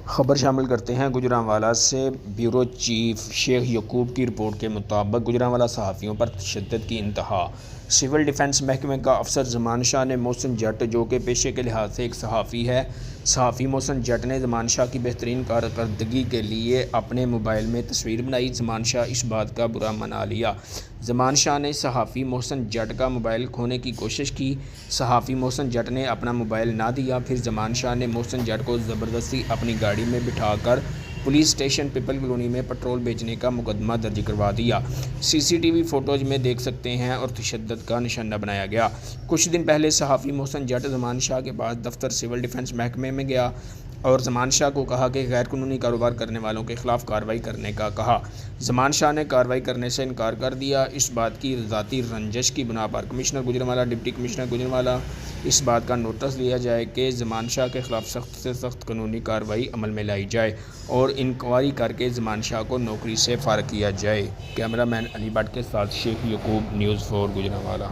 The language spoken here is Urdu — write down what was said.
خبر شامل کرتے ہیں گوجرانوالہ سے۔ بیورو چیف شیخ یعقوب کی رپورٹ کے مطابق گوجرانوالہ صحافیوں پر تشدد کی انتہا۔ سول ڈیفنس محکمہ کا افسر زمان شاہ نے محسن جٹ، جو کہ پیشے کے لحاظ سے ایک صحافی ہے، صحافی محسن جٹ نے زمان شاہ کی بہترین کارکردگی کے لیے اپنے موبائل میں تصویر بنائی۔ زمان شاہ اس بات کا برا منا لیا۔ زمان شاہ نے صحافی محسن جٹ کا موبائل کھونے کی کوشش کی۔ صحافی محسن جٹ نے اپنا موبائل نہ دیا۔ پھر زمان شاہ نے محسن جٹ کو زبردستی اپنی گاڑی میں بٹھا کر پولیس اسٹیشن پیپل کالونی میں پٹرول بیچنے کا مقدمہ درج کروا دیا۔ سی سی ٹی وی فوٹوز میں دیکھ سکتے ہیں اور تشدد کا نشانہ بنایا گیا۔ کچھ دن پہلے صحافی محسن جٹ زمان شاہ کے پاس دفتر سول ڈیفنس محکمے میں گیا اور زمان شاہ کو کہا کہ غیر قانونی کاروبار کرنے والوں کے خلاف کارروائی کرنے کا کہا۔ زمان شاہ نے کارروائی کرنے سے انکار کر دیا۔ اس بات کی ذاتی رنجش کی بنا پر commissioner Gujranwala, deputy commissioner Gujranwala اس بات کا نوٹس لیا جائے کہ زمان شاہ کے خلاف سخت سے سخت قانونی کارروائی عمل میں لائی جائے اور انکوائری کر کے زمان شاہ کو نوکری سے فارغ کیا جائے۔ کیمرہ مین علی بٹ کے ساتھ شیخ یعقوب، نیوز 4 گوجرانوالہ۔